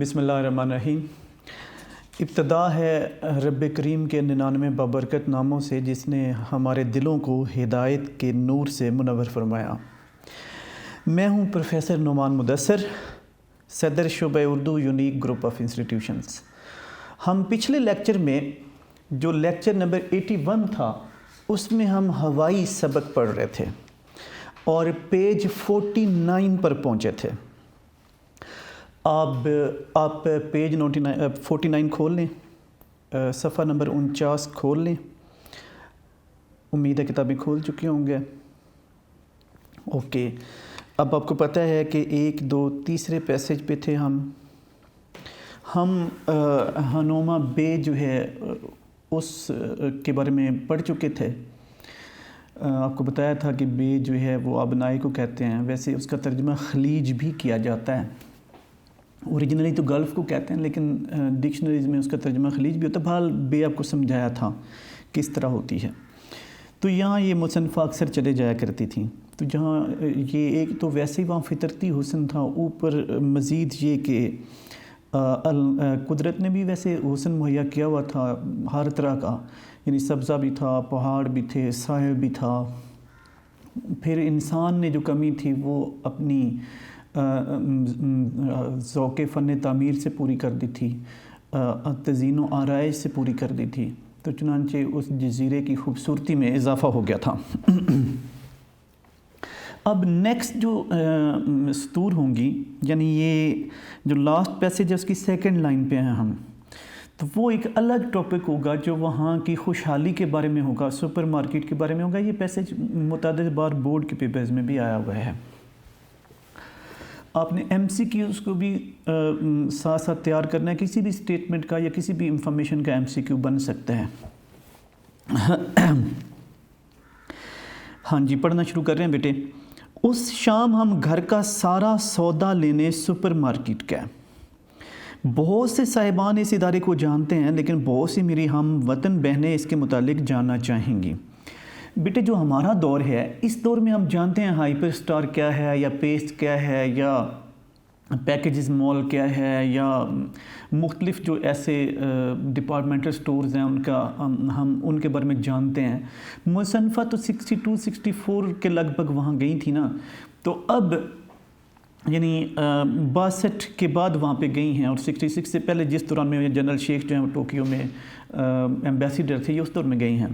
بسم اللہ الرحمن الرحیم۔ ابتدا ہے رب کریم کے 99 بابرکت ناموں سے جس نے ہمارے دلوں کو ہدایت کے نور سے منور فرمایا۔ میں ہوں پروفیسر نعمان مدثر، صدر شعبہ Urdu unique group of institutions. ہم پچھلے لیکچر میں جو لیکچر نمبر 81 تھا اس میں ہم ہوائی سبق پڑھ رہے تھے اور پیج 49 پر پہنچے تھے۔ آپ پیج 49 کھول لیں، صفحہ نمبر 49 کھول لیں۔ امید ہے کتابیں کھول چکے ہوں گے۔ اوکے، اب آپ کو پتہ ہے کہ 1 2 تیسرے پیسج پہ تھے ہم ہنوما بے جو ہے اس کے بارے میں پڑھ چکے تھے۔ آپ کو بتایا تھا کہ بے جو ہے وہ ابنائی کو کہتے ہیں، ویسے اس کا ترجمہ خلیج بھی کیا جاتا ہے۔ اوریجنلی تو گلف کو کہتے ہیں لیکن ڈکشنریز میں اس کا ترجمہ خلیج بھی ہوتا ہے۔ بہرحال بے آپ کو سمجھایا تھا کس طرح ہوتی ہے۔ تو یہاں یہ مصنفہ اکثر چلے جایا کرتی تھیں، تو جہاں یہ ایک تو ویسے ہی وہاں فطرتی حسن تھا، اوپر مزید یہ کہ قدرت نے بھی ویسے حسن مہیا کیا ہوا تھا ہر طرح کا، یعنی سبزہ بھی تھا، پہاڑ بھی تھے، ساحل بھی تھا۔ پھر انسان نے جو کمی تھی وہ اپنی ذوق فن تعمیر سے پوری کر دی تھی، تزئین و آرائش سے پوری کر دی تھی، تو چنانچہ اس جزیرے کی خوبصورتی میں اضافہ ہو گیا تھا۔ اب نیکسٹ جو سطور ہوں گی، یعنی یہ جو لاسٹ پیسج ہے اس کی سیکنڈ لائن پہ ہیں ہم، تو وہ ایک الگ ٹاپک ہوگا جو وہاں کی خوشحالی کے بارے میں ہوگا، سپر مارکیٹ کے بارے میں ہوگا۔ یہ پیسج متعدد بار بورڈ کے پیپرز میں بھی آیا ہوا ہے۔ آپ نے ایم سی کیو اس کو بھی ساتھ ساتھ تیار کرنا ہے، کسی بھی اسٹیٹمنٹ کا یا کسی بھی انفارمیشن کا ایم سی کیو بن سکتا ہے۔ ہاں جی، پڑھنا شروع کر رہے ہیں بیٹے۔ اس شام ہم گھر کا سارا سودا لینے سپر مارکیٹ گئے۔ بہت سے صاحبان اس ادارے کو جانتے ہیں لیکن بہت سی میری ہم وطن بہنیں اس کے متعلق جاننا چاہیں گی۔ بیٹے جو ہمارا دور ہے، اس دور میں ہم جانتے ہیں ہائپر اسٹار کیا ہے، یا پیسٹ کیا ہے، یا پیکیجز مال کیا ہے، یا مختلف جو ایسے ڈپارٹمنٹل سٹورز ہیں ان کا ہم ان کے بارے میں جانتے ہیں۔ مصنفہ تو 62 64 کے لگ بھگ وہاں گئی تھی نا، تو اب یعنی 62 کے بعد وہاں پہ گئی ہیں، اور 66 سے پہلے جس دوران میں جنرل شیخ جو ہیں وہ ٹوکیو میں ایمبیسیڈر تھے، یہ اس دور میں گئی ہیں۔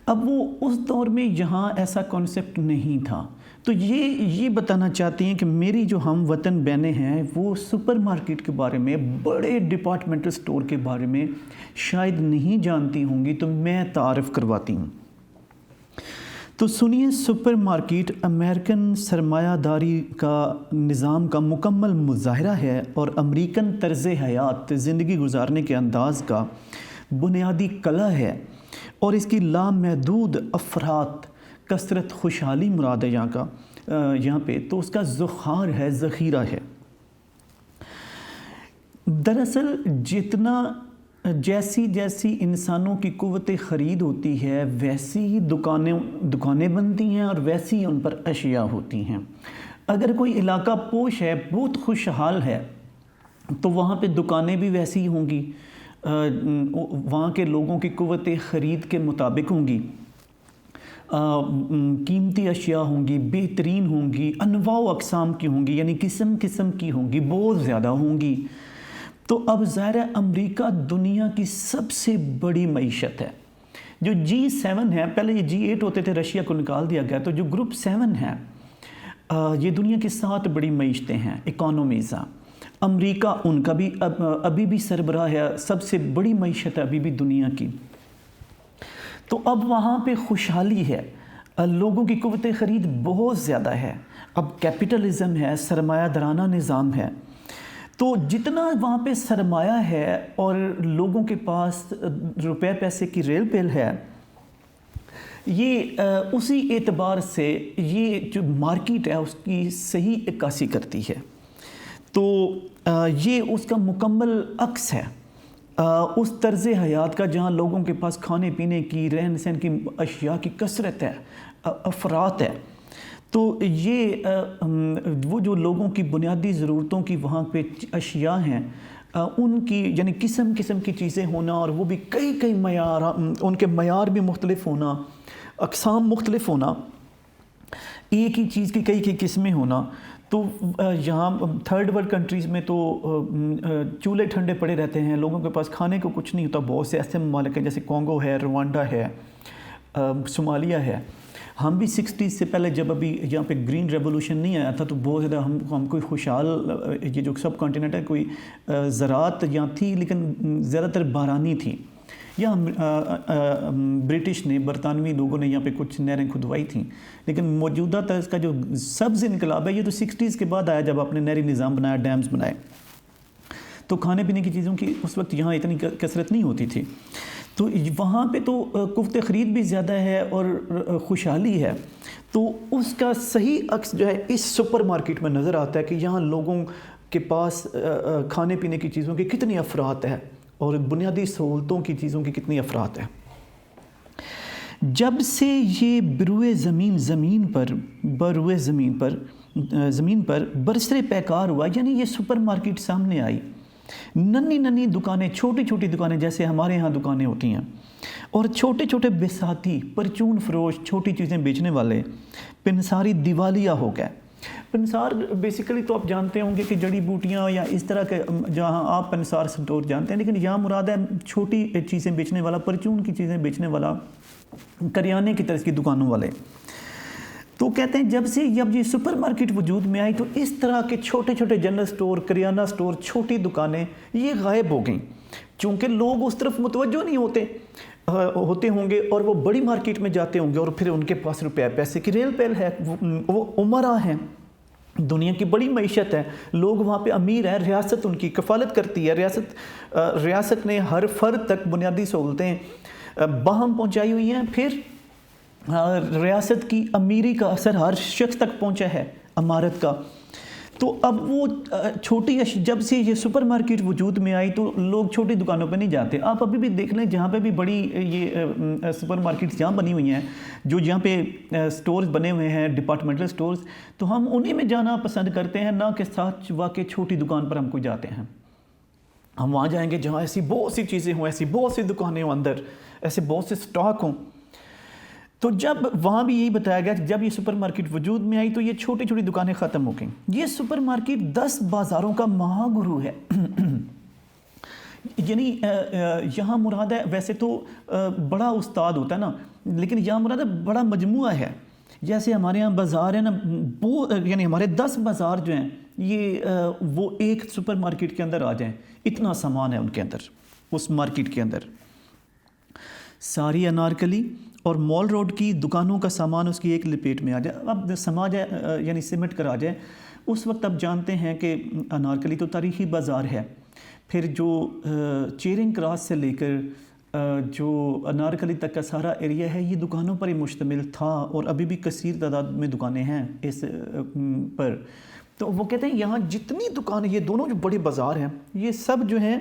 اب وہ اس دور میں یہاں ایسا کانسیپٹ نہیں تھا، تو یہ بتانا چاہتی ہیں کہ میری جو ہم وطن بہنیں ہیں وہ سپر مارکیٹ کے بارے میں، بڑے ڈپارٹمنٹل سٹور کے بارے میں شاید نہیں جانتی ہوں گی، تو میں تعارف کرواتی ہوں۔ تو سنیے، سپر مارکیٹ امریکن سرمایہ داری کا نظام کا مکمل مظاہرہ ہے اور امریکن طرز حیات، زندگی گزارنے کے انداز کا بنیادی قلعہ ہے، اور اس کی لامحدود افراد، کثرت، خوشحالی مراد ہے یہاں پہ، تو اس کا ذخار ہے، ذخیرہ ہے۔ دراصل جیسی انسانوں کی قوت خرید ہوتی ہے ویسی ہی دکانیں بنتی ہیں اور ویسی ہی ان پر اشیاء ہوتی ہیں۔ اگر کوئی علاقہ پوش ہے، بہت خوشحال ہے، تو وہاں پہ دکانیں بھی ویسی ہی ہوں گی، وہاں کے لوگوں کی قوت خرید کے مطابق ہوں گی، قیمتی اشیاء ہوں گی، بہترین ہوں گی، انواع و اقسام کی ہوں گی، یعنی قسم قسم کی ہوں گی، بہت زیادہ ہوں گی۔ تو اب ظاہر ہے امریکہ دنیا کی سب سے بڑی معیشت ہے۔ جو G7 ہے، پہلے یہ G8 ہوتے تھے، رشیا کو نکال دیا گیا، تو جو گروپ 7 ہے یہ دنیا کی 7 بڑی معیشتیں ہیں، اکانومیز ہیں۔ امریکہ ان کا بھی ابھی بھی سربراہ ہے، سب سے بڑی معیشت ہے ابھی بھی دنیا کی۔ تو اب وہاں پہ خوشحالی ہے، لوگوں کی قوت خرید بہت زیادہ ہے، اب کیپٹلزم ہے، سرمایہ دارانہ نظام ہے۔ تو جتنا وہاں پہ سرمایہ ہے اور لوگوں کے پاس روپے پیسے کی ریل پیل ہے، یہ اسی اعتبار سے یہ جو مارکیٹ ہے اس کی صحیح عکاسی کرتی ہے۔ تو یہ اس کا مکمل عکس ہے، اس طرز حیات کا جہاں لوگوں کے پاس کھانے پینے کی، رہن سہن کی اشیاء کی کثرت ہے، افراط ہے۔ تو یہ وہ جو لوگوں کی بنیادی ضرورتوں کی وہاں پہ اشیاء ہیں ان کی یعنی قسم قسم کی چیزیں ہونا، اور وہ بھی کئی معیار، ان کے معیار بھی مختلف ہونا، اقسام مختلف ہونا، ایک ہی چیز کی کئی قسمیں ہونا. تو یہاں تھرڈ ورلڈ کنٹریز میں تو چولہے ٹھنڈے پڑے رہتے ہیں، لوگوں کے پاس کھانے کو کچھ نہیں ہوتا. بہت سے ایسے ممالک ہیں جیسے کانگو ہے، روانڈا ہے، صومالیہ ہے. ہم بھی 60s سے پہلے جب ابھی یہاں پہ گرین ریولوشن نہیں آیا تھا تو بہت زیادہ ہم کوئی خوشحال، یہ جو سب کانٹیننٹ ہے کوئی زراعت یہاں تھی لیکن زیادہ تر بارانی تھی. یہاں برٹش نے، برطانوی لوگوں نے یہاں پہ کچھ نہریں کھدوائی تھیں، لیکن موجودہ طرز کا جو سبز انقلاب ہے یہ تو 60s کے بعد آیا جب آپ نے نہری نظام بنایا، ڈیمز بنائے. تو کھانے پینے کی چیزوں کی اس وقت یہاں اتنی کثرت نہیں ہوتی تھی. تو وہاں پہ تو قوت خرید بھی زیادہ ہے اور خوشحالی ہے. تو اس کا صحیح عکس جو ہے اس سپر مارکیٹ میں نظر آتا ہے کہ یہاں لوگوں کے پاس کھانے پینے کی چیزوں کی کتنی افراط ہے اور بنیادی سہولتوں کی چیزوں کی کتنی افراط ہے. جب سے یہ بروئے زمین پر برسر پیکار ہوا، یعنی یہ سپر مارکیٹ سامنے آئی، ننھی دکانیں، چھوٹی دکانیں جیسے ہمارے ہاں دکانیں ہوتی ہیں، اور چھوٹے بساتی، پرچون فروش، چھوٹی چیزیں بیچنے والے پنساری دیوالیہ ہو گئے. پنسار بیسیکلی تو آپ جانتے ہوں گے کہ جڑی بوٹیاں یا اس طرح کے، جہاں آپ پنسار سٹور جانتے ہیں، لیکن یہاں مراد ہے چھوٹی چیزیں بیچنے والا، پرچون کی چیزیں بیچنے والا، کریانے کی طرح کی دکانوں والے. تو کہتے ہیں جب یہ سپر مارکیٹ وجود میں آئی تو اس طرح کے چھوٹے جنرل سٹور، کریانہ سٹور، چھوٹی دکانیں یہ غائب ہو گئیں، چونکہ لوگ اس طرف متوجہ نہیں ہوتے ہوں گے اور وہ بڑی مارکیٹ میں جاتے ہوں گے، اور پھر ان کے پاس روپے پیسے کی ریل پیل ہے، وہ عمرہ ہیں، دنیا کی بڑی معیشت ہے، لوگ وہاں پہ امیر ہیں، ریاست ان کی کفالت کرتی ہے، ریاست نے ہر فرد تک بنیادی سہولتیں باہم پہنچائی ہوئی ہیں. پھر ریاست کی امیری کا اثر ہر شخص تک پہنچا ہے، امارت کا. تو اب وہ جب سے یہ سپر مارکیٹ وجود میں آئی تو لوگ چھوٹی دکانوں پہ نہیں جاتے. آپ ابھی بھی دیکھ لیں جہاں پہ بھی بڑی یہ سپر مارکیٹس جہاں بنی ہوئی ہیں، جو جہاں پہ سٹورز بنے ہوئے ہیں، ڈپارٹمنٹل سٹورز، تو ہم انہی میں جانا پسند کرتے ہیں، نہ کہ ساتھ واقع چھوٹی دکان پر ہم کو جاتے ہیں. ہم وہاں جائیں گے جہاں ایسی بہت سی چیزیں ہوں، ایسی بہت سی دکانیں ہوں، اندر ایسے بہت سے سٹاک ہوں. تو جب وہاں بھی یہی بتایا گیا کہ جب یہ سپر مارکیٹ وجود میں آئی تو یہ چھوٹی دکانیں ختم ہو گئیں. یہ سپر مارکیٹ 10 بازاروں کا مہا گرو ہے. یعنی یہاں مراد ہے، ویسے تو بڑا استاد ہوتا ہے نا، لیکن یہاں مراد ہے بڑا مجموعہ ہے. جیسے ہمارے یہاں بازار ہے نا، یعنی ہمارے 10 بازار جو ہیں یہ وہ ایک سپر مارکیٹ کے اندر آ جائیں، اتنا سامان ہے ان کے اندر، اس مارکیٹ کے اندر. ساری انارکلی اور مال روڈ کی دکانوں کا سامان اس کی ایک لپیٹ میں آ جائے. اب سما جائے یعنی سمٹ کر آ جائے. اس وقت اب جانتے ہیں کہ انارکلی تو تاریخی بازار ہے. پھر جو چیرنگ کراس سے لے کر جو انارکلی تک کا سارا ایریا ہے یہ دکانوں پر ہی مشتمل تھا، اور ابھی بھی کثیر تعداد میں دکانیں ہیں اس پر. تو وہ کہتے ہیں یہاں جتنی دکانیں، یہ دونوں جو بڑے بازار ہیں، یہ سب جو ہیں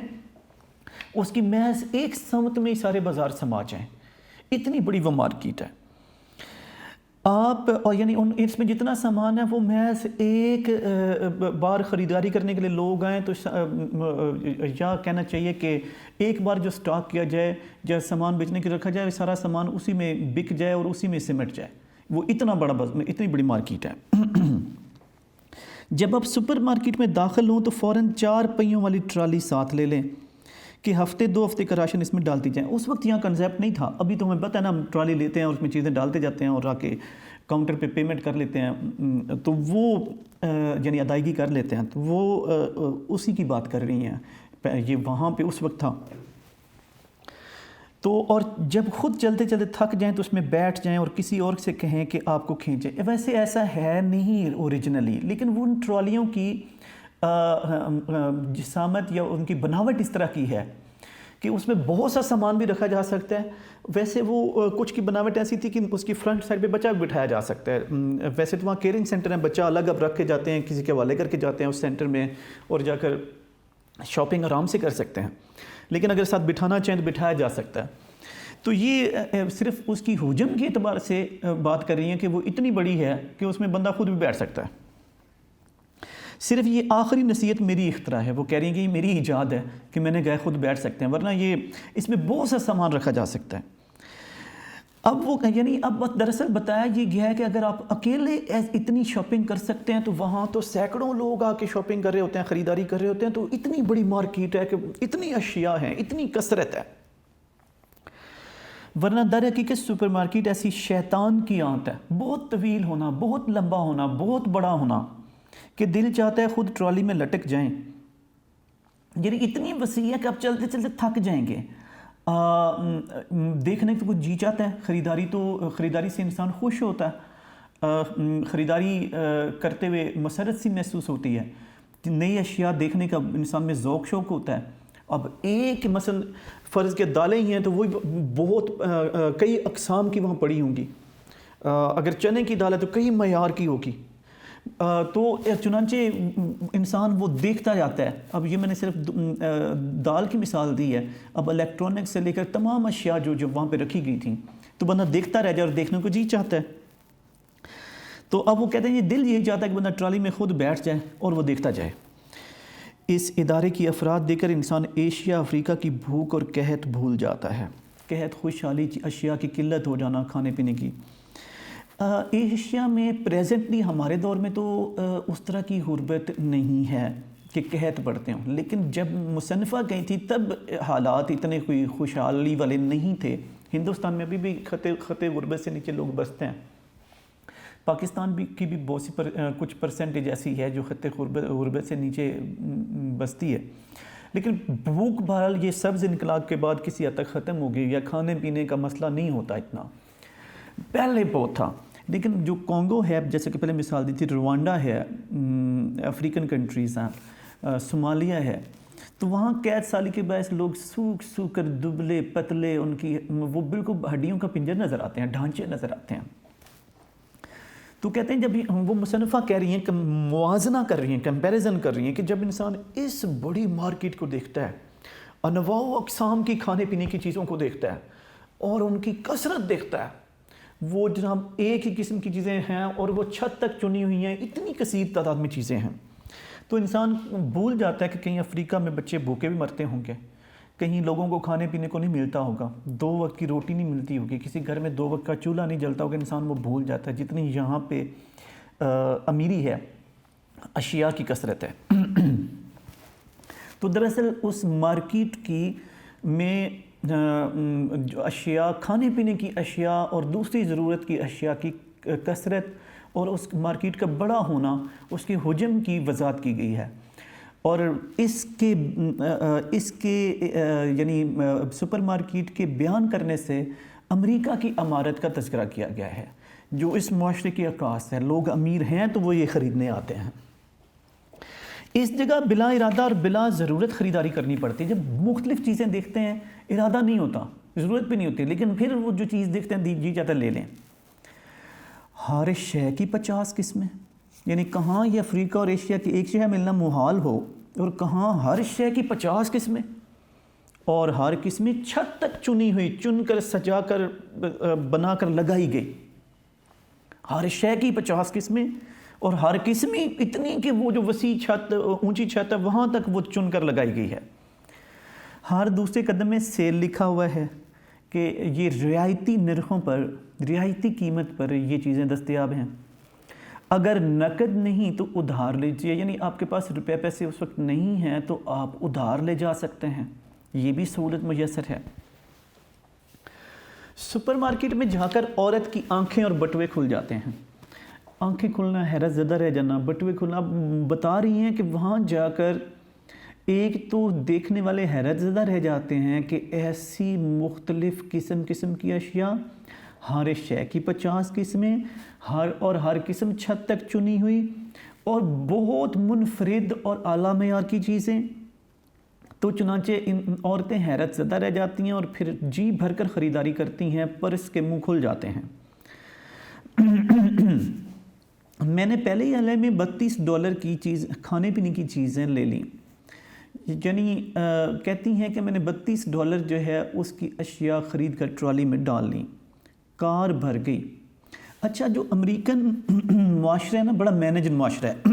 اس کی محض ایک سمت میں ہی سارے بازار سما جائیں، اتنی بڑی وہ مارکیٹ ہے. آپ اور یعنی اس میں جتنا سامان ہے وہ محض ایک بار خریداری کرنے کے لیے لوگ آئیں تو یا کہنا چاہیے کہ ایک بار جو سٹاک کیا جائے یا سامان بیچنے کے رکھا جائے، سارا سامان اسی میں بک جائے اور اسی میں سمٹ جائے. وہ اتنی بڑی مارکیٹ ہے. جب آپ سپر مارکیٹ میں داخل ہوں تو فوراً 4 پہیوں والی ٹرالی ساتھ لے لیں کہ ہفتے 2 ہفتے کا راشن اس میں ڈالتی جائیں. اس وقت یہاں کنسیپٹ نہیں تھا. ابھی تو ہمیں پتہ ہے نا، ہم ٹرالی لیتے ہیں اور اس میں چیزیں ڈالتے جاتے ہیں اور آ کے کاؤنٹر پہ پیمنٹ کر لیتے ہیں، تو وہ یعنی ادائیگی کر لیتے ہیں. تو وہ اسی کی بات کر رہی ہیں، یہ وہاں پہ اس وقت تھا. تو اور جب خود چلتے چلتے تھک جائیں تو اس میں بیٹھ جائیں اور کسی اور سے کہیں کہ آپ کو کھینچیں. ویسے ایسا ہے نہیں اوریجنلی، لیکن وہ ان ٹرالیوں کی جسامت یا ان کی بناوٹ اس طرح کی ہے کہ اس میں بہت سا سامان بھی رکھا جا سکتا ہے. ویسے وہ کچھ کی بناوٹ ایسی تھی کہ اس کی فرنٹ سائڈ پہ بچہ بھی بٹھایا جا سکتا ہے. ویسے تو وہاں کیئرنگ سینٹر ہیں، بچہ الگ اب رکھ کے جاتے ہیں، کسی کے حوالے کر کے جاتے ہیں اس سینٹر میں اور جا کر شاپنگ آرام سے کر سکتے ہیں. لیکن اگر ساتھ بٹھانا چاہیں تو بٹھایا جا سکتا ہے. تو یہ صرف اس کی حجم کے اعتبار سے بات کر رہی ہیں کہ وہ اتنی بڑی ہے کہ اس میں بندہ خود بھی بیٹھ سکتا ہے. صرف یہ آخری نصیحت میری اختراع ہے. وہ کہہ رہی ہیں کہ یہ میری ایجاد ہے کہ میں نے گئے خود بیٹھ سکتے ہیں، ورنہ یہ اس میں بہت سا سامان رکھا جا سکتا ہے. اب وہ یعنی اب دراصل بتایا یہ گیا ہے کہ اگر آپ اکیلے اتنی شاپنگ کر سکتے ہیں تو وہاں تو سینکڑوں لوگ آ کے شاپنگ کر رہے ہوتے ہیں، خریداری کر رہے ہوتے ہیں، تو اتنی بڑی مارکیٹ ہے کہ اتنی اشیاء ہیں، اتنی کثرت ہے. ورنہ در حقیقت سپر مارکیٹ ایسی شیطان کی آنت ہے، بہت طویل ہونا، بہت لمبا ہونا، بہت بڑا ہونا کہ دل چاہتا ہے خود ٹرالی میں لٹک جائیں. یعنی اتنی وسیع ہے کہ آپ چلتے چلتے تھک جائیں گے. دیکھنے کو کچھ جی چاہتا ہے، خریداری سے انسان خوش ہوتا ہے، خریداری کرتے ہوئے مسرت سی محسوس ہوتی ہے، نئی اشیاء دیکھنے کا انسان میں ذوق شوق ہوتا ہے. اب ایک مثلا فرض کے دالیں ہی ہیں تو وہ بہت کئی اقسام کی وہاں پڑی ہوں گی. اگر چنے کی دال ہے تو کئی معیار کی ہوگی. تو چنانچہ انسان وہ دیکھتا جاتا ہے. اب یہ میں نے صرف دال کی مثال دی ہے، اب الیکٹرانک سے لے کر تمام اشیاء جو وہاں پہ رکھی گئی تھیں، تو بندہ دیکھتا رہ جائے اور دیکھنے کو جی چاہتا ہے. تو اب وہ کہتے ہیں یہ دل یہی چاہتا ہے کہ بندہ ٹرالی میں خود بیٹھ جائے اور وہ دیکھتا جائے. اس ادارے کی افراد دیکھ کر انسان ایشیا افریقہ کی بھوک اور قحط بھول جاتا ہے. قحط خوشحالی، اشیاء کی قلت ہو جانا، کھانے پینے کی. ایشیا میں پریزنٹلی ہمارے دور میں تو اس طرح کی غربت نہیں ہے کہ قحط پڑتے ہوں، لیکن جب مصنفہ گئی تھی تب حالات اتنے کوئی خوشحالی والے نہیں تھے. ہندوستان میں ابھی بھی خطے غربت سے نیچے لوگ بستے ہیں. پاکستان کی بھی بہت سی کچھ پرسنٹیج ایسی ہے جو خطے غربت سے نیچے بستی ہے. لیکن بھوک بہرحال یہ سبز انقلاب کے بعد کسی حد تک ختم ہو گئی، یا کھانے پینے کا مسئلہ نہیں ہوتا اتنا، پہلے بہت تھا. لیکن جو کانگو ہے، جیسے کہ پہلے مثال دی تھی، روانڈا ہے، افریقن کنٹریز ہیں، صومالیہ ہے، تو وہاں قید سالی کے باعث لوگ سوکھ سوکھ کر دبلے پتلے، ان کی وہ بالکل ہڈیوں کا پنجر نظر آتے ہیں، ڈھانچے نظر آتے ہیں. تو کہتے ہیں جب وہ مصنفہ کہہ رہی ہیں کہ موازنہ کر رہی ہیں، کمپیریزن کر رہی ہیں کہ جب انسان اس بڑی مارکیٹ کو دیکھتا ہے، انواع و اقسام کی کھانے پینے کی چیزوں کو دیکھتا ہے اور ان کی کثرت دیکھتا ہے، وہ جناب ایک ہی قسم کی چیزیں ہیں اور وہ چھت تک چنی ہوئی ہیں، اتنی کثیر تعداد میں چیزیں ہیں، تو انسان بھول جاتا ہے کہ کہیں افریقہ میں بچے بھوکے بھی مرتے ہوں گے، کہیں لوگوں کو کھانے پینے کو نہیں ملتا ہوگا، 2 وقت کی روٹی نہیں ملتی ہوگی، کسی گھر میں 2 وقت کا چولہا نہیں جلتا ہوگا. انسان وہ بھول جاتا ہے جتنی یہاں پہ امیری ہے، اشیاء کی کثرت ہے. تو دراصل اس مارکیٹ کی میں اشیاء، کھانے پینے کی اشیاء اور دوسری ضرورت کی اشیاء کی کثرت اور اس مارکیٹ کا بڑا ہونا، اس کے حجم کی وضاحت کی گئی ہے. اور اس کے یعنی سپر مارکیٹ کے بیان کرنے سے امریکہ کی عمارت کا تذکرہ کیا گیا ہے، جو اس معاشرے کی عکاس ہے. لوگ امیر ہیں تو وہ یہ خریدنے آتے ہیں. اس جگہ بلا ارادہ اور بلا ضرورت خریداری کرنی پڑتی ہے. جب مختلف چیزیں دیکھتے ہیں، ارادہ نہیں ہوتا، ضرورت بھی نہیں ہوتی، لیکن پھر وہ جو چیز دیکھتے ہیں جی چاہتا ہے لے لیں. ہر شے کی 50 قسمیں، یعنی کہاں یہ افریقہ اور ایشیا کی ایک شے ملنا محال ہو، اور کہاں ہر شے کی 50 قسمیں، اور ہر قسمیں چھت تک چنی ہوئی، چن کر سجا کر بنا کر لگائی گئی. ہر شے کی 50 قسمیں، اور ہر قسم اتنی کہ وہ جو وسیع چھت، اونچی چھت ہے، وہاں تک وہ چن کر لگائی گئی ہے. ہر دوسرے قدم میں سیل لکھا ہوا ہے کہ یہ رعایتی نرخوں پر، رعایتی قیمت پر یہ چیزیں دستیاب ہیں. اگر نقد نہیں تو ادھار لیجئے، یعنی آپ کے پاس روپے پیسے اس وقت نہیں ہیں تو آپ ادھار لے جا سکتے ہیں، یہ بھی سہولت میسر ہے. سپر مارکیٹ میں جا کر عورت کی آنکھیں اور بٹوے کھل جاتے ہیں. آنکھیں کھلنا، حیرت زدہ رہ جانا، بٹوے کھلنا. بتا رہی ہیں کہ وہاں جا کر ایک تو دیکھنے والے حیرت زدہ رہ جاتے ہیں کہ ایسی مختلف قسم کی اشیاء، ہر شے کی 50 قسمیں، ہر قسم چھت تک چنی ہوئی، اور بہت منفرد اور اعلیٰ معیار کی چیزیں. تو چنانچہ ان عورتیں حیرت زدہ رہ جاتی ہیں اور پھر جی بھر کر خریداری کرتی ہیں، پرس کے منہ کھل جاتے ہیں. میں نے پہلے ہی حالے میں $32 کی چیز، کھانے پینے کی چیزیں لے لیں. یعنی کہتی ہیں کہ میں نے $32 جو ہے اس کی اشیاء خرید کر ٹرالی میں ڈال لیں، کار بھر گئی۔ اچھا، جو امریکن معاشرہ ہے نا، بڑا مینجڈ معاشرہ ہے،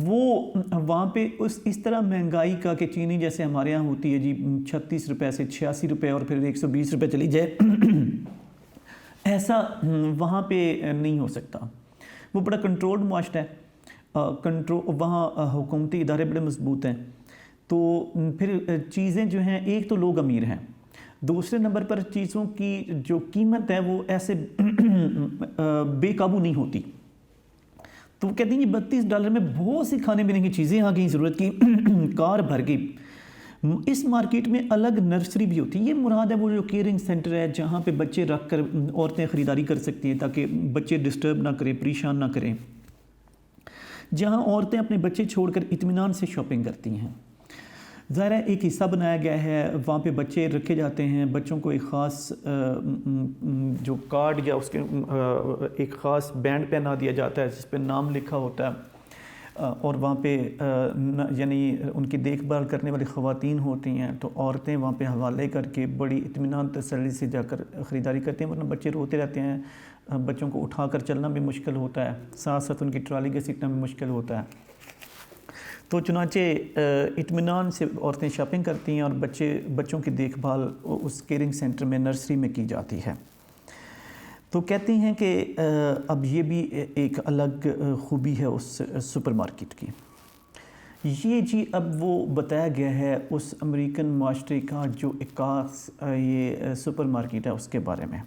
وہ وہاں پہ اس طرح مہنگائی کا کہ چینی جیسے ہمارے ہاں ہوتی ہے جی 36 روپے سے 86 روپے اور پھر 120 روپے چلی جائے، ایسا وہاں پہ نہیں ہو سکتا۔ وہ بڑا کنٹرولڈ معاشرہ ہے، وہاں حکومتی ادارے بڑے مضبوط ہیں، تو پھر چیزیں جو ہیں، ایک تو لوگ امیر ہیں، دوسرے نمبر پر چیزوں کی جو قیمت ہے وہ ایسے بے قابو نہیں ہوتی۔ تو وہ کہتے ہیں کہ $32 میں بہت سی کھانے پینے کی چیزیں آ گئیں، ضرورت کی کار بھر گئی۔ اس مارکیٹ میں الگ نرسری بھی ہوتی ہے، یہ مراد ہے وہ جو کیئرنگ سینٹر ہے جہاں پہ بچے رکھ کر عورتیں خریداری کر سکتی ہیں تاکہ بچے ڈسٹرب نہ کریں، پریشان نہ کریں، جہاں عورتیں اپنے بچے چھوڑ کر اطمینان سے شاپنگ کرتی ہیں۔ ظاہر ہے ایک حصہ بنایا گیا ہے، وہاں پہ بچے رکھے جاتے ہیں، بچوں کو ایک خاص جو کارڈ یا اس کے ایک خاص بینڈ پہنا دیا جاتا ہے جس پہ نام لکھا ہوتا ہے، اور وہاں پہ یعنی ان کی دیکھ بھال کرنے والی خواتین ہوتی ہیں، تو عورتیں وہاں پہ حوالے کر کے بڑی اطمینان تسلی سے جا کر خریداری کرتے ہیں، ورنہ بچے روتے رہتے ہیں، بچوں کو اٹھا کر چلنا بھی مشکل ہوتا ہے، ساتھ ساتھ ان کی ٹرالی کے سیٹنا بھی مشکل ہوتا ہے۔ تو چنانچہ اطمینان سے عورتیں شاپنگ کرتی ہیں اور بچوں کی دیکھ بھال اس کیئرنگ سینٹر میں، نرسری میں کی جاتی ہے۔ تو کہتے ہیں کہ اب یہ بھی ایک الگ خوبی ہے اس سپر مارکیٹ کی۔ یہ جی اب وہ بتایا گیا ہے اس امریکن معاشرے کا جو ایک خاص یہ سپر مارکیٹ ہے اس کے بارے میں۔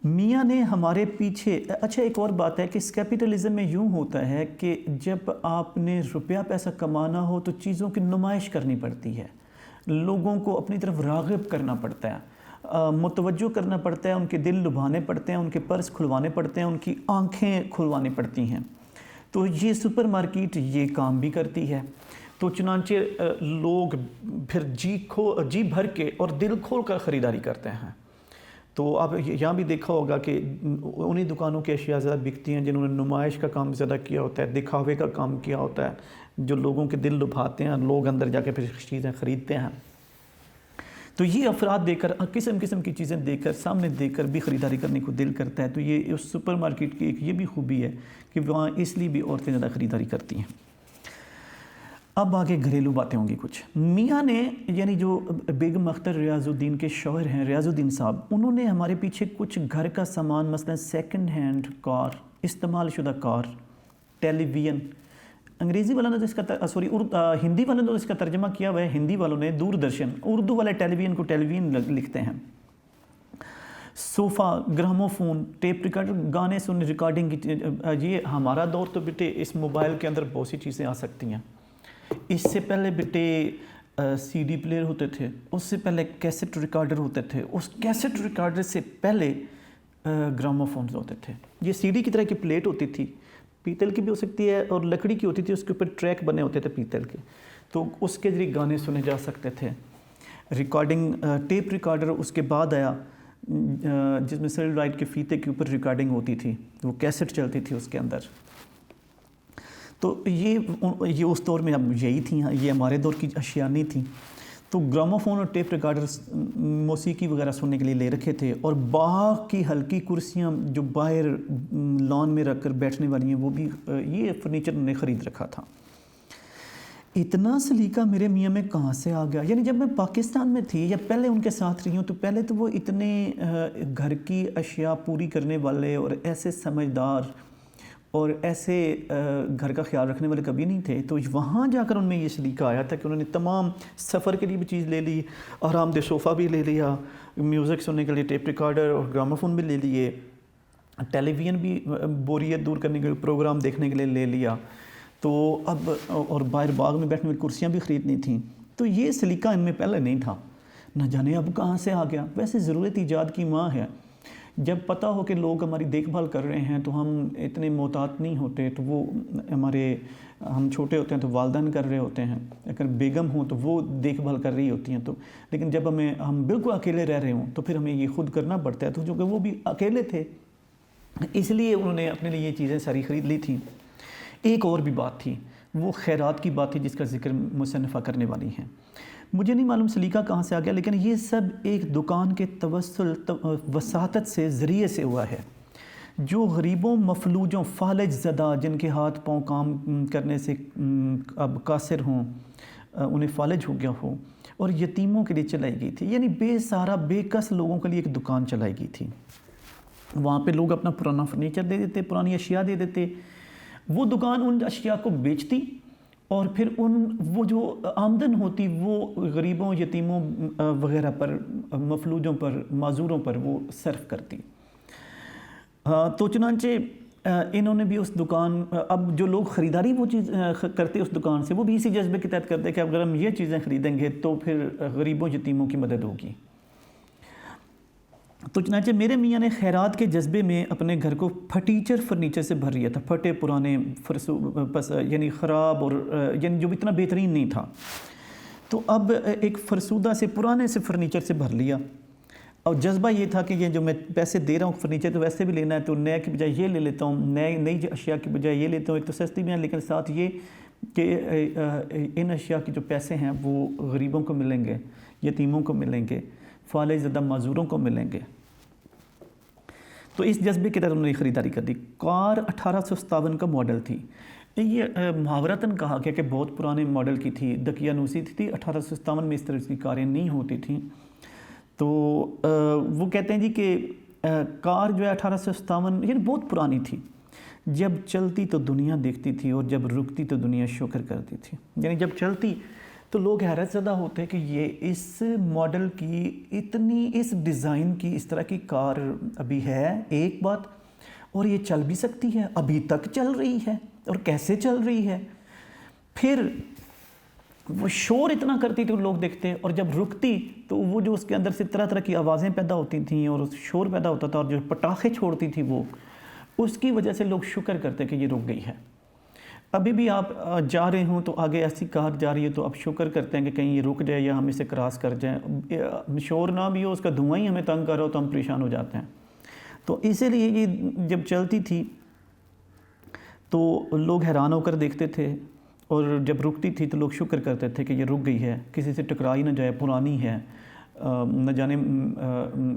میاں نے ہمارے پیچھے، اچھا ایک اور بات ہے کہ اس کیپٹلزم میں یوں ہوتا ہے کہ جب آپ نے روپیہ پیسہ کمانا ہو تو چیزوں کی نمائش کرنی پڑتی ہے، لوگوں کو اپنی طرف راغب کرنا پڑتا ہے، متوجہ کرنا پڑتا ہے، ان کے دل لبھانے پڑتے ہیں، ان کے پرس کھلوانے پڑتے ہیں، ان کی آنکھیں کھلوانی پڑتی ہیں۔ تو یہ سپر مارکیٹ یہ کام بھی کرتی ہے۔ تو چنانچہ لوگ پھر جی بھر کے اور دل کھول کر خریداری کرتے ہیں۔ تو آپ یہاں بھی دیکھا ہوگا کہ انہی دکانوں کی اشیاء زیادہ بکتی ہیں جنہوں نے نمائش کا کام زیادہ کیا ہوتا ہے، دکھاوے کا کام کیا ہوتا ہے، جو لوگوں کے دل لبھاتے ہیں، لوگ اندر جا کے پھر چیزیں خریدتے ہیں۔ تو یہ افراد دے کر، قسم قسم کی چیزیں دے کر، سامنے دے کر بھی خریداری کرنے کو دل کرتا ہے۔ تو یہ اس سپر مارکیٹ کی ایک یہ بھی خوبی ہے کہ وہاں اس لیے بھی عورتیں زیادہ خریداری کرتی ہیں۔ اب آگے گھریلو باتیں ہوں گی کچھ۔ میاں نے، یعنی جو بیگم اختر ریاض الدین کے شوہر ہیں ریاض الدین صاحب، انہوں نے ہمارے پیچھے کچھ گھر کا سامان، مثلا سیکنڈ ہینڈ کار، استعمال شدہ کار، ٹیلی ویژن، انگریزی والوں نے اس کا ہندی والوں نے اس کا ترجمہ کیا ہوا ہے، ہندی والوں نے دوردرشن، اردو والے ٹیلی ویژن کو ٹیلی ویژن لکھتے ہیں، صوفہ، گراموفون، ٹیپ ریکارڈر، گانے سننے، ریکارڈنگ کی، یہ ہمارا دور تو بیٹے اس موبائل کے اندر بہت سی چیزیں آ سکتی ہیں۔ اس سے پہلے بیٹے سی ڈی پلیئر ہوتے تھے، اس سے پہلے کیسٹ ریکارڈر ہوتے تھے، اس کیسٹ ریکارڈر سے پہلے گراموفونز ہوتے تھے۔ یہ سی ڈی کی طرح کی پلیٹ ہوتی تھی، پیتل کی بھی ہو سکتی ہے اور لکڑی کی ہوتی تھی، اس کے اوپر ٹریک بنے ہوتے تھے پیتل کے، تو اس کے ذریعے گانے سنے جا سکتے تھے۔ ریکارڈنگ، ٹیپ ریکارڈر اس کے بعد آیا جس میں سیلولائٹ کے فیتے کے اوپر ریکارڈنگ ہوتی تھی، وہ کیسٹ چلتی تھی اس کے اندر۔ تو یہ اس دور میں اب یہی تھیں، یہ ہمارے دور کی اشیاء نہیں تھیں۔ تو گراموفون اور ٹیپ ریکارڈرز موسیقی وغیرہ سننے کے لیے لے رکھے تھے، اور باغ کی ہلکی کرسیاں جو باہر لان میں رکھ کر بیٹھنے والی ہیں، وہ بھی یہ فرنیچر انہوں نے خرید رکھا تھا۔ اتنا سلیقہ میرے میاں میں کہاں سے آ گیا؟ یعنی جب میں پاکستان میں تھی یا پہلے ان کے ساتھ رہی ہوں، تو پہلے تو وہ اتنے گھر کی اشیاء پوری کرنے والے اور ایسے سمجھدار اور ایسے گھر کا خیال رکھنے والے کبھی نہیں تھے۔ تو وہاں جا کر ان میں یہ سلیقہ آیا تھا کہ انہوں نے تمام سفر کے لیے بھی چیز لے لی، آرام دہ صوفہ بھی لے لیا، میوزک سننے کے لیے ٹیپ ریکارڈر اور گراموفون بھی لے لیے، ٹیلی ویژن بھی بوریت دور کرنے کے لیے، پروگرام دیکھنے کے لیے لے لیا، تو اب اور باہر باغ میں بیٹھنے والی کرسیاں بھی خریدنی تھیں۔ تو یہ سلیقہ ان میں پہلے نہیں تھا، نہ جانے اب کہاں سے آ گیا۔ ویسے ضرورت ایجاد کی ماں ہے، جب پتہ ہو کہ لوگ ہماری دیکھ بھال کر رہے ہیں تو ہم اتنے محتاط نہیں ہوتے، تو وہ ہم چھوٹے ہوتے ہیں تو والدین کر رہے ہوتے ہیں، اگر بیگم ہوں تو وہ دیکھ بھال کر رہی ہوتی ہیں، تو لیکن جب ہم بالکل اکیلے رہ رہے ہوں تو پھر ہمیں یہ خود کرنا پڑتا ہے۔ تو جو کہ وہ بھی اکیلے تھے، اس لیے انہوں نے اپنے لیے یہ چیزیں ساری خرید لی تھیں۔ ایک اور بھی بات تھی، وہ خیرات کی بات تھی جس کا ذکر مصنفہ کرنے والی ہیں۔ مجھے نہیں معلوم سلیقہ کہاں سے آ گیا، لیکن یہ سب ایک دکان کے توسل وساطت سے ذریعے سے ہوا ہے، جو غریبوں، مفلوجوں، فالج زدہ، جن کے ہاتھ پاؤں کام کرنے سے اب قاصر ہوں، انہیں فالج ہو گیا ہو، اور یتیموں کے لیے چلائی گئی تھی، یعنی بے سہارا بے کس لوگوں کے لیے ایک دکان چلائی گئی تھی۔ وہاں پہ لوگ اپنا پرانا فرنیچر دے دیتے، پرانی اشیاء دے دیتے، وہ دکان ان اشیاء کو بیچتی اور پھر وہ جو آمدن ہوتی وہ غریبوں، یتیموں وغیرہ پر، مفلوجوں پر، معذوروں پر وہ صرف کرتی۔ تو چنانچہ انہوں نے بھی اس دکان، اب جو لوگ خریداری وہ چیز کرتے اس دکان سے، وہ بھی اسی جذبے کے تحت کرتے کہ اگر ہم یہ چیزیں خریدیں گے تو پھر غریبوں، یتیموں کی مدد ہوگی۔ تو چنانچہ میرے میاں نے خیرات کے جذبے میں اپنے گھر کو پھٹیچر فرنیچر سے بھر لیا تھا، پھٹے پرانے یعنی خراب، اور یعنی جو اتنا بہترین نہیں تھا، تو اب ایک فرسودہ سے، پرانے سے فرنیچر سے بھر لیا، اور جذبہ یہ تھا کہ یہ جو میں پیسے دے رہا ہوں فرنیچر تو ویسے بھی لینا ہے، تو نئے کی بجائے یہ لے لیتا ہوں، نئی اشیاء کی بجائے یہ لیتا ہوں، ایک تو سستی بھی ہیں، لیکن ساتھ یہ کہ ان اشیاء کے جو پیسے ہیں وہ غریبوں کو ملیں گے، یتیموں کو ملیں گے، فالج زدہ معذوروں کو ملیں گے۔ تو اس جذبے کے تحت انہوں نے خریداری کر دی۔ کار 1857 کا ماڈل تھی، یہ محاورتاً کہا گیا کہ بہت پرانے ماڈل کی تھی، دقیانوسی تھی، 1857 میں اس طرح کی کاریں نہیں ہوتی تھیں۔ تو وہ کہتے ہیں جی کہ کار جو ہے 1857 یعنی بہت پرانی تھی، جب چلتی تو دنیا دیکھتی تھی اور جب رکتی تو دنیا شکر کرتی تھی، یعنی جب چلتی تو لوگ حیرت زدہ ہوتے کہ یہ اس ماڈل کی اتنی، اس ڈیزائن کی اس طرح کی کار ابھی ہے ایک بات، اور یہ چل بھی سکتی ہے، ابھی تک چل رہی ہے، اور کیسے چل رہی ہے۔ پھر وہ شور اتنا کرتی تو لوگ دیکھتے، اور جب رکتی تو وہ جو اس کے اندر سے طرح طرح کی آوازیں پیدا ہوتی تھیں اور شور پیدا ہوتا تھا، اور جو پٹاخے چھوڑتی تھی وہ، اس کی وجہ سے لوگ شکر کرتے کہ یہ رک گئی ہے۔ ابھی بھی آپ جا رہے ہوں تو آگے ایسی کار جا رہی ہے تو آپ شکر کرتے ہیں کہ کہیں یہ رک جائے یا ہم اسے کراس کر جائیں، شور نہ بھی ہو، اس کا دھواں ہی ہمیں تنگ کر رہا ہو تو ہم پریشان ہو جاتے ہیں۔ تو اسی لیے یہ جب چلتی تھی تو لوگ حیران ہو کر دیکھتے تھے، اور جب رکتی تھی تو لوگ شکر کرتے تھے کہ یہ رک گئی ہے، کسی سے ٹکرائی نہ جائے، پرانی ہے، نہ جانے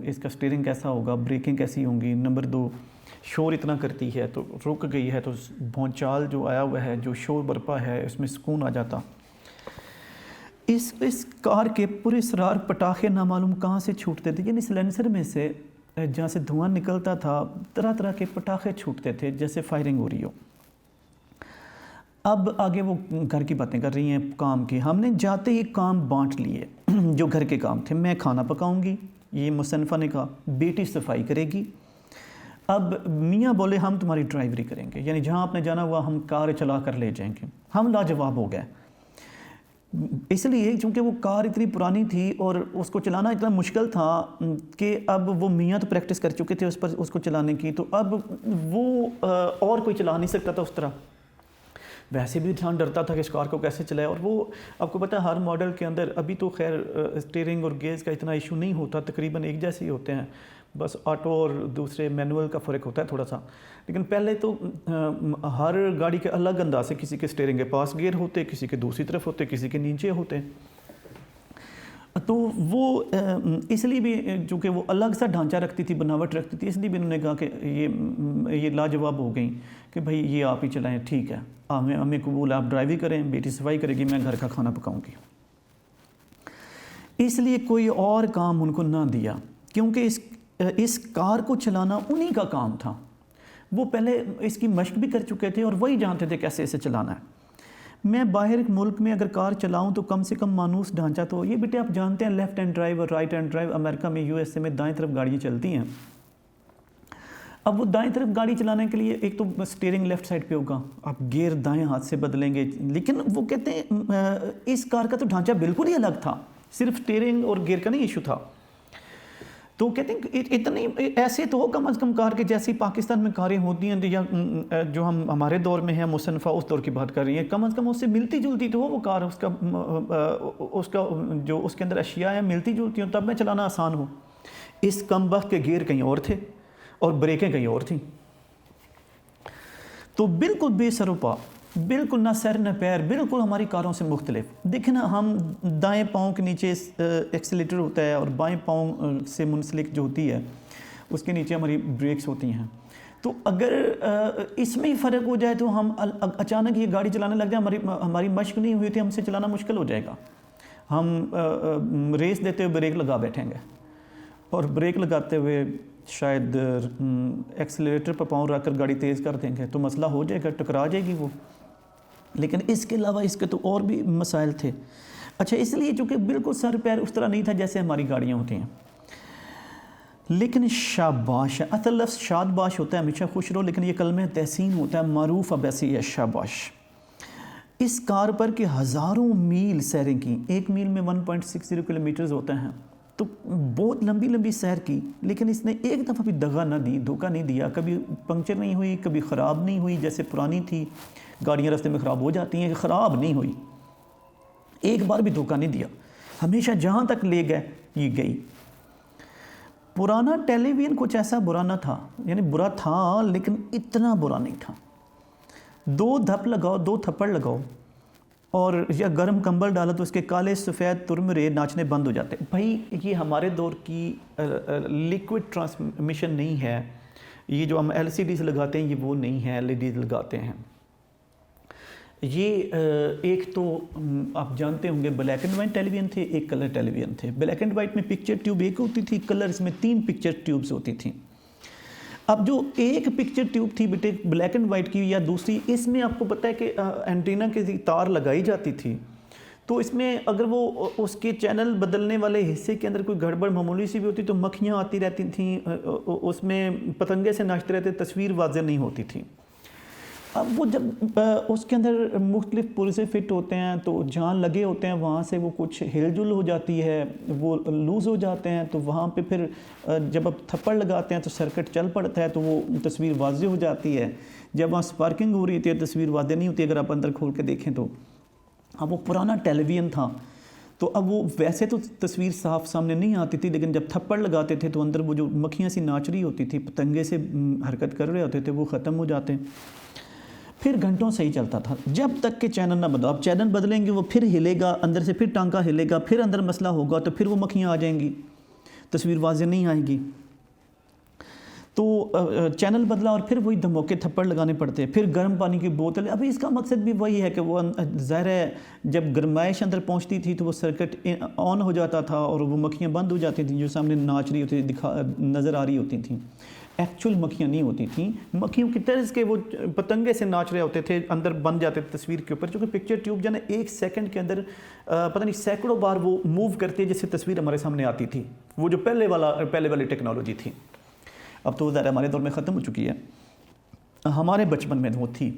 اس کا سٹیئرنگ کیسا ہوگا، بریکنگ کیسی ہوں گی۔ نمبر 2، شور اتنا کرتی ہے تو رک گئی ہے تو بھونچال جو آیا ہوا ہے، جو شور برپا ہے، اس میں سکون آ جاتا۔ اس کار کے پر اسرار پٹاخے نامعلوم کہاں سے چھوٹتے تھے، یعنی سلنسر میں سے جہاں سے دھواں نکلتا تھا طرح طرح کے پٹاخے چھوٹتے تھے جیسے فائرنگ ہو رہی ہو۔ اب آگے وہ گھر کی باتیں کر رہی ہیں، کام کی۔ ہم نے جاتے ہی کام بانٹ لیے جو گھر کے کام تھے۔ میں کھانا پکاؤں گی، یہ مصنفہ نے کہا، بیٹی صفائی کرے گی۔ اب میاں بولے ہم تمہاری ڈرائیوری کریں گے، یعنی جہاں آپ نے جانا ہوا ہم کار چلا کر لے جائیں گے۔ ہم لاجواب ہو گئے، اس لیے چونکہ وہ کار اتنی پرانی تھی اور اس کو چلانا اتنا مشکل تھا کہ اب وہ میاں تو پریکٹس کر چکے تھے اس کو چلانے کی، تو اب وہ اور کوئی چلا نہیں سکتا تھا اس طرح۔ ویسے بھی انسان ڈرتا تھا کہ اس کار کو کیسے چلائے، اور وہ آپ کو پتہ ہے ہر ماڈل کے اندر ابھی تو خیر اسٹیئرنگ اور گیئرز کا اتنا ایشو نہیں ہوتا، تقریباً ایک جیسے ہی ہوتے ہیں، بس آٹو اور دوسرے مینول کا فرق ہوتا ہے تھوڑا سا، لیکن پہلے تو ہر گاڑی کے الگ انداز سے، کسی کے اسٹیئرنگ کے پاس گیئر ہوتے، کسی کے دوسری طرف ہوتے، کسی کے نیچے ہوتے۔ تو وہ اس لیے بھی چونکہ وہ الگ سا ڈھانچہ رکھتی تھی، بناوٹ رکھتی تھی، اس لیے بھی انہوں نے کہا کہ یہ لاجواب ہو گئیں کہ بھائی یہ آپ ہی چلائیں، ٹھیک ہے، ہمیں قبول، آپ ڈرائیوری کریں، بیٹی صفائی کرے گی، میں گھر کا کھانا پکاؤں گی۔ اس لیے کوئی اور کام ان کو نہ دیا، کیونکہ اس کار کو چلانا انہی کا کام تھا۔ وہ پہلے اس کی مشق بھی کر چکے تھے اور وہی جانتے تھے کیسے اسے چلانا ہے۔ میں باہر ملک میں اگر کار چلاؤں تو کم سے کم مانوس ڈھانچہ تو یہ بیٹے آپ جانتے ہیں، لیفٹ ہینڈ ڈرائیو اور رائٹ ہینڈ ڈرائیو، امریکہ میں USA میں دائیں طرف گاڑیاں چلتی ہیں۔ اب وہ دائیں طرف گاڑی چلانے کے لیے ایک تو اسٹیئرنگ لیفٹ سائڈ پہ ہوگا، آپ گیئر دائیں ہاتھ سے بدلیں گے، لیکن وہ کہتے ہیں اس کار کا تو ڈھانچہ بالکل ہی الگ تھا، صرف اسٹیئرنگ اور گیئر کا نہیں ایشو تھا۔ تو کہتے ہیں اتنی ایسے تو ہو کم از کم کار کے جیسی پاکستان میں کاریں ہوتی ہیں یا جو ہم ہمارے دور میں ہیں، مصنفہ اس دور کی بات کر رہی ہیں، کم از کم اس سے ملتی جلتی تو ہو وہ کار، اس کا جو اس کے اندر اشیاء ہیں ملتی جلتی ہوں، تب میں چلانا آسان ہو۔ اس کم وقت کے گیئر کہیں اور تھے اور بریکیں کہیں اور تھیں۔ تو بالکل بے سر و پا، بالکل نہ سر نہ پیر، بالکل ہماری کاروں سے مختلف. دیکھیں نا، ہم دائیں پاؤں کے نیچے ایکسیلیٹر ہوتا ہے اور بائیں پاؤں سے منسلک جو ہوتی ہے اس کے نیچے ہماری بریکس ہوتی ہیں. تو اگر اس میں ہی فرق ہو جائے تو ہم اچانک یہ گاڑی چلانے لگ جائیں، ہماری مشق نہیں ہوئی تھی، ہم سے چلانا مشکل ہو جائے گا. ہم ریس دیتے ہوئے بریک لگا بیٹھیں گے اور بریک لگاتے ہوئے شاید ایکسیلیٹر پر پاؤں رکھ کر گاڑی تیز کر دیں گے تو مسئلہ ہو جائے گا، ٹکرا جائے گی وہ. لیکن اس کے علاوہ اس کے تو اور بھی مسائل تھے. اچھا، اس لیے چونکہ بالکل سر پیر اس طرح نہیں تھا جیسے ہماری گاڑیاں ہوتی ہیں. لیکن شاباش ہے، اصل لفظ شاد باش ہوتا ہے، ہمیشہ خوش رہو، لیکن یہ کلمہ تحسین ہوتا ہے، معروف اب ایسی ہے شاباش. اس کار پر کہ ہزاروں میل سیریں کی، ایک میل میں 1.60 کلومیٹرز ہوتے ہیں، تو بہت لمبی لمبی سیر کی. لیکن اس نے ایک دفعہ بھی دغا نہ دی، دھوکہ نہیں دیا، کبھی پنکچر نہیں ہوئی، کبھی خراب نہیں ہوئی. جیسے پرانی تھی گاڑیاں رستے میں خراب ہو جاتی ہیں، خراب نہیں ہوئی، ایک بار بھی دھوکہ نہیں دیا، ہمیشہ جہاں تک لے گئے یہ گئی. پرانا ٹیلی ویژن کچھ ایسا برا نہ تھا، یعنی برا تھا لیکن اتنا برا نہیں تھا. 2 دھپ لگاؤ، 2 تھپڑ لگاؤ اور یا گرم کمبل ڈالا تو اس کے کالے سفید ترمرے ناچنے بند ہو جاتے. بھائی یہ ہمارے دور کی لیکوڈ ٹرانسمیشن نہیں ہے، یہ جو ہم LCD لگاتے ہیں یہ وہ نہیں ہے، LED لگاتے ہیں. یہ ایک تو آپ جانتے ہوں گے black and white television تھے، ایک کلر ٹیلی ویژن تھے. بلیک اینڈ وائٹ میں پکچر ٹیوب ایک ہوتی تھی، کلرز میں 3 پکچر ٹیوبز ہوتی تھیں. اب جو ایک پکچر ٹیوب تھی بیٹے بلیک اینڈ وائٹ کی یا دوسری، اس میں آپ کو پتہ ہے کہ اینٹینا کی تار لگائی جاتی تھی. تو اس میں اگر وہ اس کے چینل بدلنے والے حصے کے اندر کوئی گڑبڑ معمولی سی بھی ہوتی تو مکھیاں آتی رہتی تھیں، اس میں پتنگے سے ناچتے رہتے، تصویر واضح نہیں ہوتی تھی. اب وہ جب اس کے اندر مختلف پرزے فٹ ہوتے ہیں تو جہاں لگے ہوتے ہیں وہاں سے وہ کچھ ہل جل ہو جاتی ہے، وہ لوز ہو جاتے ہیں، تو وہاں پہ پھر جب آپ تھپڑ لگاتے ہیں تو سرکٹ چل پڑتا ہے تو وہ تصویر واضح ہو جاتی ہے. جب وہاں سپارکنگ ہو رہی ہوتی ہے تصویر واضح نہیں ہوتی اگر آپ اندر کھول کے دیکھیں تو. اب وہ پرانا ٹیلی ویژن تھا تو اب وہ ویسے تو تصویر صاف سامنے نہیں آتی تھی، لیکن جب تھپڑ لگاتے تھے تو اندر وہ جو مکھیاں سی ناچ رہی ہوتی تھی، پتنگے سے حرکت کر رہے ہوتے تھے، وہ ختم ہو جاتے. پھر گھنٹوں صحیح چلتا تھا جب تک کہ چینل نہ بدلو. آپ چینل بدلیں گے وہ پھر ہلے گا، اندر سے پھر ٹانکا ہلے گا، پھر اندر مسئلہ ہوگا تو پھر وہ مکھیاں آ جائیں گی، تصویر واضح نہیں آئے گی. تو چینل بدلا اور پھر وہی دھموکے تھپڑ لگانے پڑتے. پھر گرم پانی کی بوتل، ابھی اس کا مقصد بھی وہی ہے کہ وہ ظاہر ہے جب گرمائش اندر پہنچتی تھی تو وہ سرکٹ آن ہو جاتا تھا اور وہ مکھیاں بند ہو جاتی تھیں جو سامنے ناچ رہی ہوتی نظر آ رہی ہوتی تھیں. ایکچول مکھیاں نہیں ہوتی تھیں، مکھیوں کی طرز کے وہ پتنگے سے ناچ رہے ہوتے تھے، اندر بن جاتے تھے تصویر کے اوپر. چونکہ پکچر ٹیوب جو ہے نا 1 سیکنڈ کے اندر پتہ نہیں سینکڑوں بار وہ موو کرتی ہے جس سے تصویر ہمارے سامنے آتی تھی. وہ جو پہلے والی ٹیکنالوجی تھی، اب تو ظاہر ہمارے دور میں ختم ہو چکی ہے، ہمارے بچپن میں وہ تھی.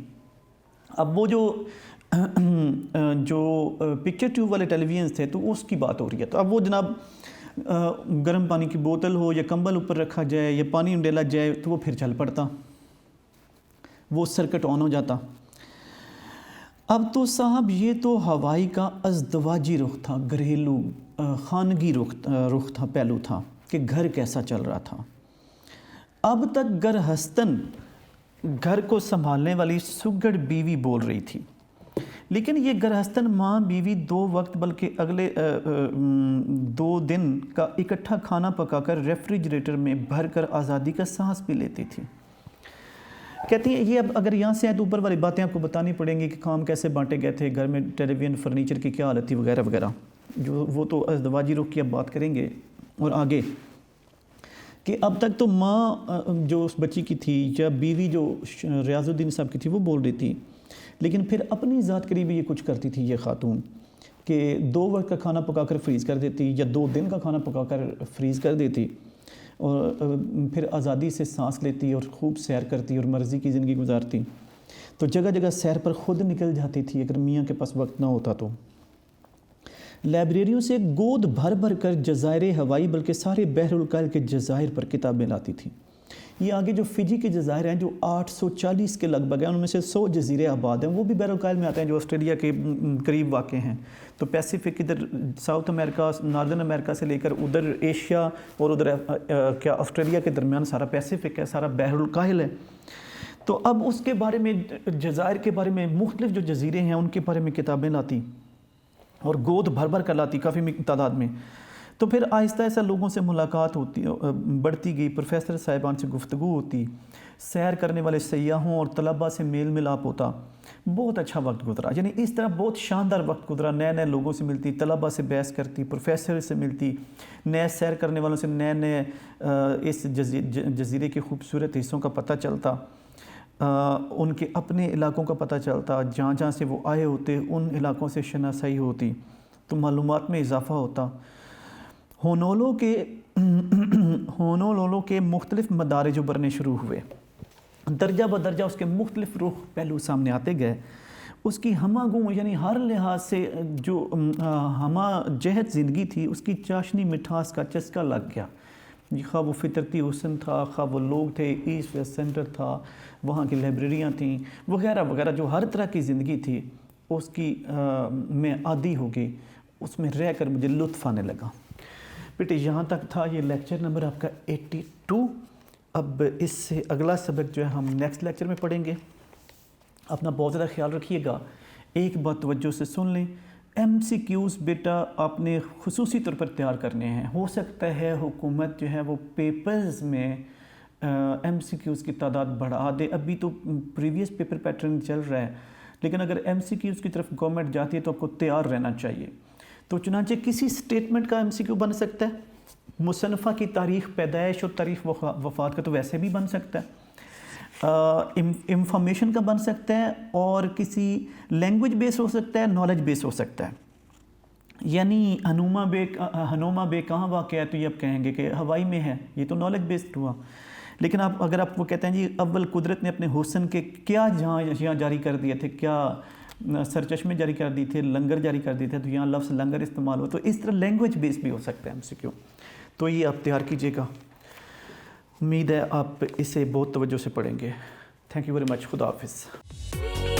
اب وہ جو پکچر ٹیوب والے ٹیلی ویژن تھے تو اس کی بات ہو رہی ہے. تو اب وہ جناب گرم پانی کی بوتل ہو یا کمبل اوپر رکھا جائے یا پانی ڈالا جائے تو وہ پھر چل پڑتا، وہ سرکٹ آن ہو جاتا. اب تو صاحب یہ تو ہوائی کا ازدواجی رخ تھا، گھریلو خانگی رخ تھا، پہلو تھا کہ گھر کیسا چل رہا تھا. اب تک گرہستن گھر کو سنبھالنے والی سگڑ بیوی بول رہی تھی، لیکن یہ گرہستن ماں بیوی 2 وقت بلکہ اگلے 2 دن کا اکٹھا کھانا پکا کر ریفریجریٹر میں بھر کر آزادی کا سانس بھی لیتی تھی. کہتی ہیں یہ اب اگر یہاں سے آئے تو اوپر والی باتیں آپ کو بتانی پڑیں گی کہ کام کیسے بانٹے گئے تھے، گھر میں ٹیلی ویژن فرنیچر کی کیا حالت تھی وغیرہ وغیرہ، جو وہ تو ازدواجی رخ کی اب بات کریں گے. اور آگے کہ اب تک تو ماں جو اس بچی کی تھی یا بیوی جو ریاض الدین صاحب کی تھی وہ بول رہی تھی، لیکن پھر اپنی ذات کے لیے بھی یہ کچھ کرتی تھی یہ خاتون کہ 2 وقت کا کھانا پکا کر فریز کر دیتی یا 2 دن کا کھانا پکا کر فریز کر دیتی اور پھر آزادی سے سانس لیتی اور خوب سیر کرتی اور مرضی کی زندگی گزارتی. تو جگہ جگہ سیر پر خود نکل جاتی تھی اگر میاں کے پاس وقت نہ ہوتا تو. لائبریریوں سے گود بھر بھر کر جزائر ہوائی بلکہ سارے بحر الکاہل کے جزائر پر کتابیں لاتی تھی. یہ آگے جو فجی کے جزائر ہیں جو 840 کے لگ بھگ ہیں، ان میں سے 100 جزیرے آباد ہیں، وہ بھی بحر الکاہل میں آتے ہیں جو آسٹریلیا کے قریب واقع ہیں. تو پیسیفک ادھر ساؤتھ امریکہ ناردرن امریکہ سے لے کر ادھر ایشیا اور ادھر کیا آسٹریلیا کے درمیان سارا پیسیفک ہے، سارا بحر الکاہل ہے. تو اب اس کے بارے میں جزائر کے بارے میں مختلف جو جزیرے ہیں ان کے بارے میں کتابیں لاتی اور گود بھر بھر کر لاتی کافی تعداد میں. تو پھر آہستہ آہستہ لوگوں سے ملاقات ہوتی بڑھتی گئی، پروفیسر صاحبان سے گفتگو ہوتی، سیر کرنے والے سیاحوں اور طلباء سے میل ملاپ ہوتا. بہت اچھا وقت گزرا، یعنی اس طرح بہت شاندار وقت گزرا. نئے نئے لوگوں سے ملتی، طلباء سے بحث کرتی، پروفیسر سے ملتی، نئے سیر کرنے والوں سے نئے نئے اس جزیرے کے خوبصورت حصوں کا پتہ چلتا، ان کے اپنے علاقوں کا پتہ چلتا، جہاں جہاں سے وہ آئے ہوتے ان علاقوں سے شناسائی ہوتی، تو معلومات میں اضافہ ہوتا. ہونولولو کے مختلف مدارج ابھرنے شروع ہوئے، درجہ بدرجہ اس کے مختلف رخ پہلو سامنے آتے گئے. اس کی ہمہ گوں یعنی ہر لحاظ سے جو ہمہ جہت زندگی تھی اس کی چاشنی مٹھاس کا چسکا لگ گیا. خواہ وہ فطرتی حسن تھا، خواہ وہ لوگ تھے، ایسٹ ویسٹ سینٹر تھا، وہاں کی لائبریریاں تھیں وغیرہ وغیرہ، جو ہر طرح کی زندگی تھی اس کی میں عادی ہو گئی. اس میں رہ کر مجھے لطف آنے لگا. بیٹے یہاں تک تھا یہ لیکچر نمبر آپ کا 82. اب اس سے اگلا سبق جو ہے ہم نیکسٹ لیکچر میں پڑھیں گے. اپنا بہت زیادہ خیال رکھیے گا. ایک بات توجہ سے سن لیں، ایم سی کیوز بیٹا آپ نے خصوصی طور پر تیار کرنے ہیں. ہو سکتا ہے حکومت جو ہے وہ پیپرز میں ایم سی کیوز کی تعداد بڑھا دے. ابھی تو پریویس پیپر پیٹرن چل رہا ہے، لیکن اگر ایم سی کیوز کی طرف گورنمنٹ جاتی ہے تو آپ کو تیار رہنا چاہیے. تو چنانچہ کسی سٹیٹمنٹ کا ایم سی کیو بن سکتا ہے، مصنفہ کی تاریخ پیدائش اور تاریخ وفات کا تو ویسے بھی بن سکتا ہے، انفارمیشن کا بن سکتا ہے، اور کسی لینگویج بیس ہو سکتا ہے، نالج بیس ہو سکتا ہے. یعنی ہنوما بے کہاں واقع ہے، تو یہ آپ کہیں گے کہ ہوائی میں ہے، یہ تو نالج بیسڈ ہوا. لیکن اگر آپ وہ کہتے ہیں جی اول قدرت نے اپنے حسن کے کیا جہاں جاری کر دیے تھے، کیا سرچشمے جاری کر دی تھے، لنگر جاری کر دیے تھے، تو یہاں لفظ لنگر استعمال ہو. تو اس طرح لینگویج بیس بھی ہو سکتا ہے ایم سی کیو. تو یہ آپ تیار کیجیے گا. امید ہے آپ اسے بہت توجہ سے پڑھیں گے. Thank you very much. خدا حافظ.